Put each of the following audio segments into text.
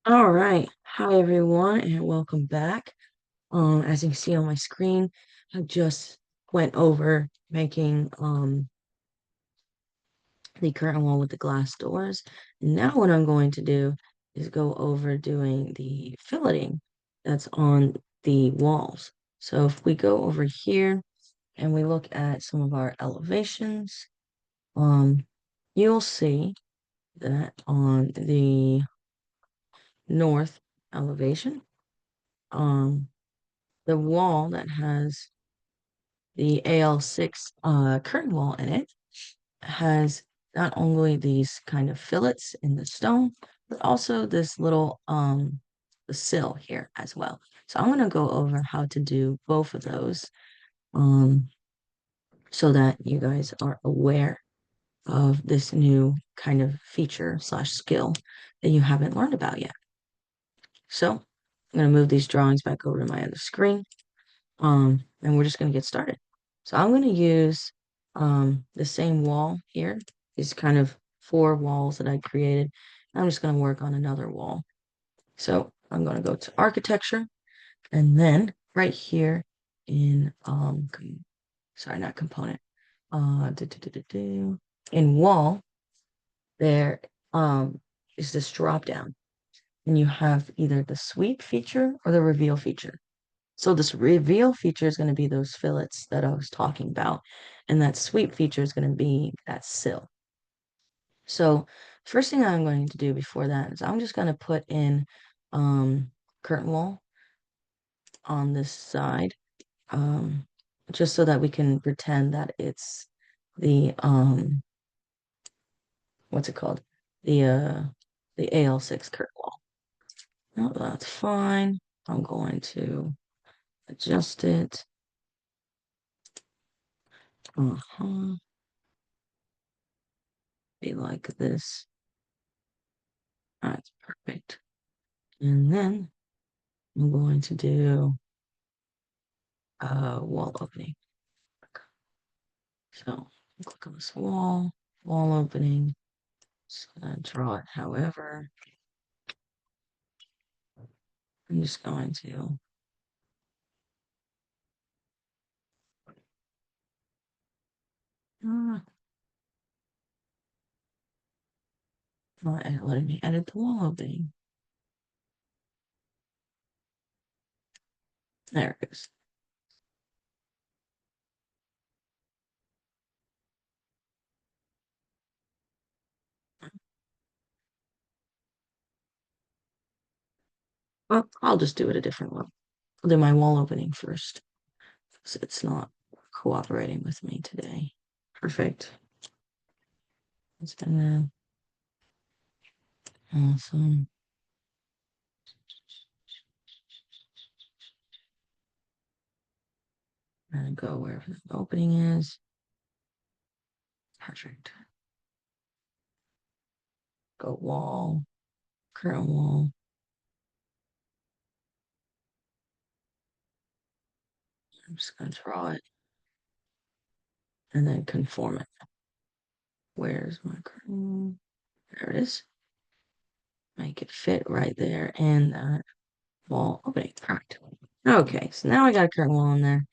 All right. Hi, everyone, and welcome back. As you can see on my screen, I just went over making the curtain wall with the glass doors. Now what I'm going to do is go over doing the filleting that's on the walls. So if we go over here and we look at some of our elevations, um, you'll see that on the north elevation, um, the wall that has the AL6 curtain wall in it has not only these kind of fillets in the stone, but also this little the sill here as well. So I'm gonna go over how to do both of those um so that you guys are aware of this new kind of feature slash skill that you haven't learned about yet. So I'm gonna move these drawings back over to my other screen. And we're just gonna get started. So I'm gonna use the same wall here, these kind of four walls that I created. I'm just gonna work on another wall. So I'm gonna go to architecture, and then right here in sorry, not component, in wall, there is this drop down, and you have either the sweep feature or the reveal feature. So this reveal feature is going to be those fillets that I was talking about, and that sweep feature is going to be that sill. So first thing I'm going to do before that is I'm just going to put in um, curtain wall on this side, um, just so that we can pretend that it's the what's it called? The uh the AL6 curtain wall. No, that's fine. I'm going to adjust it. Uh-huh. Be like this. That's perfect. And then I'm going to do a wall opening. So click on this wall opening. Just gonna draw it however. I'm just going to not letting me edit the wall opening. There it goes. Well, I'll just do it a different way. I'll do my wall opening first, because it's not cooperating with me today. Perfect. It's been awesome. I'm gonna go wherever the opening is. Perfect. Go wall, current wall. I'm just gonna draw it and then conform it. Where's my curtain? There it is. Make it fit right there in that wall opening. Perfect. Okay, so now I got a curtain wall in there.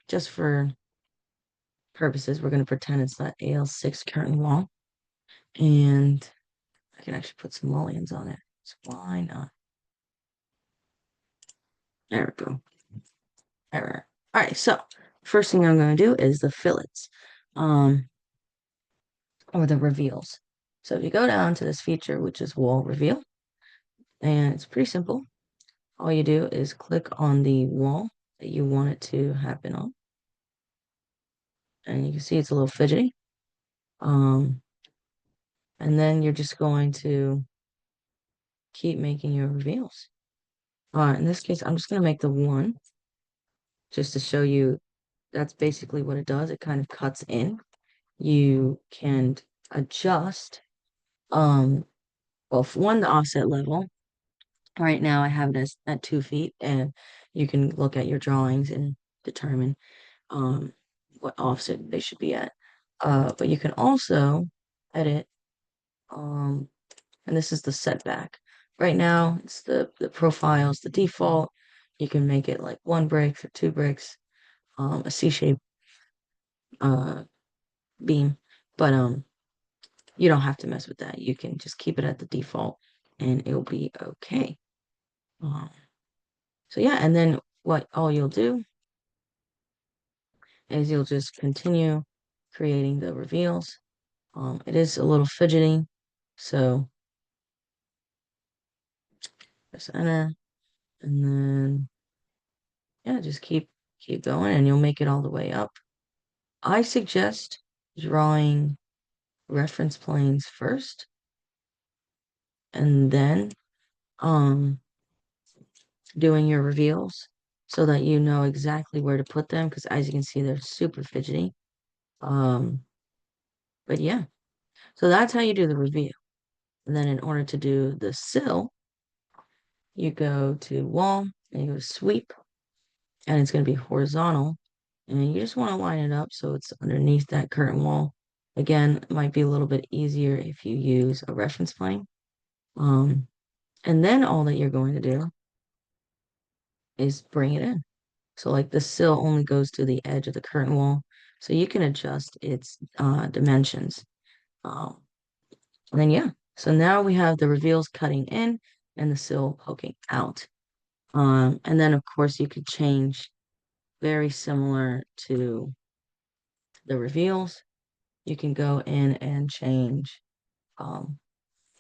Just for purposes, we're gonna pretend it's that AL6 curtain wall. And I can actually put some mullions on it. So why not? There we go. There. All right, so first thing I'm gonna do is the fillets. Or the reveals. So if you go down to this feature, which is wall reveal, and it's pretty simple. All you do is click on the wall that you want it to happen on. And you can see it's a little fidgety. Um, and then you're just going to keep making your reveals. In this case, I'm just going to make the one just to show you that's basically what it does. It kind of cuts in. You can adjust, well, for one, the offset level. Right now, I have it as at 2 feet, and you can look at your drawings and determine um, what offset they should be at. But you can also edit, and this is the setback. right now it's the profiles, the default. You can make it like 1 brick or 2 bricks, a C-shaped uh beam, but you don't have to mess with that. You can just keep it at the default and it'll be okay. Um, so yeah, and then what all you'll do is you'll just continue creating the reveals. It is a little fidgety, so press enter, and then yeah, just keep going, and you'll make it all the way up. I suggest drawing reference planes first, and then um doing your reveals so that you know exactly where to put them, because as you can see, they're super fidgety. Um, but yeah, so that's how you do the reveal. And then in order to do the sill, you go to wall and you go to sweep, and it's going to be horizontal. And you just want to line it up so it's underneath that curtain wall. Again, it might be a little bit easier if you use a reference plane. Um, and then all that you're going to do is bring it in. So like the sill only goes to the edge of the curtain wall. So you can adjust its dimensions. Um, and then yeah, so now we have the reveals cutting in and the sill poking out. And then of course you could change very similar to the reveals. You can go in and change um,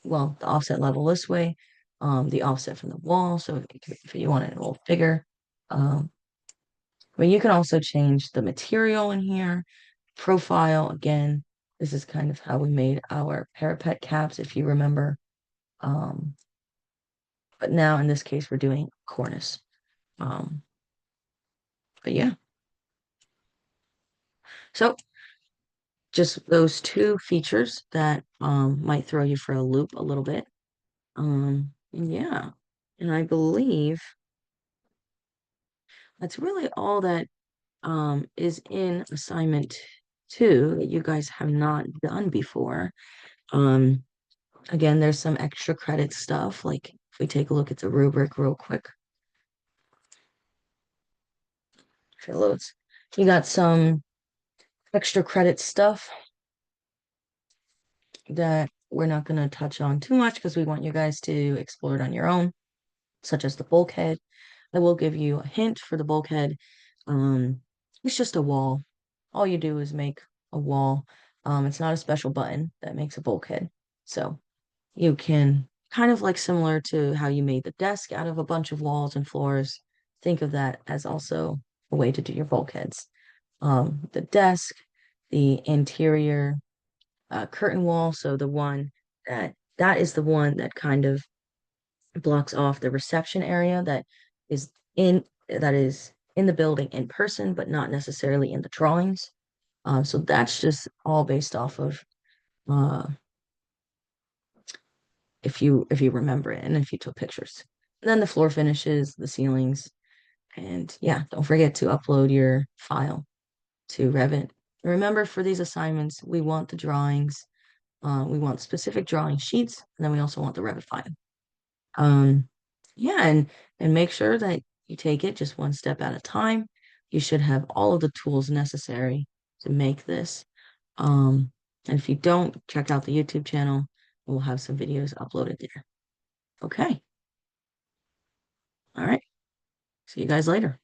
well, the offset level this way, the offset from the wall. So if you want it a little bigger, um, but you can also change the material in here, profile. Again, this is kind of how we made our parapet caps, if you remember. Um, but now in this case, we're doing cornice. Um, but yeah, so just those two features that might throw you for a loop a little bit. Yeah, and I believe that's really all that is in assignment 2 that you guys have not done before. Um, Again, there's some extra credit stuff. Like if we take a look at the rubric real quick, if it loads, you got some extra credit stuff that we're not going to touch on too much because we want you guys to explore it on your own, such as the bulkhead. I will give you a hint for the bulkhead. It's just a wall. All you do is make a wall. It's not a special button that makes a bulkhead. So you can kind of like similar to how you made the desk out of a bunch of walls and floors. Think of that as also a way to do your bulkheads. The desk, the interior curtain wall, so the one that is the one that kind of blocks off the reception area is that is in the building in person, but not necessarily in the drawings. So that's just all based off of uh, if you remember it and if you took pictures. And then the floor finishes, the ceilings, and yeah, don't forget to upload your file to Revit. And remember, for these assignments, we want the drawings. We want specific drawing sheets, and then we also want the Revit file. Um, yeah, and make sure that you take it just one step at a time. You should have all of the tools necessary to make this. And if you don't, check out the YouTube channel. We'll have some videos uploaded there. Okay. All right. See you guys later.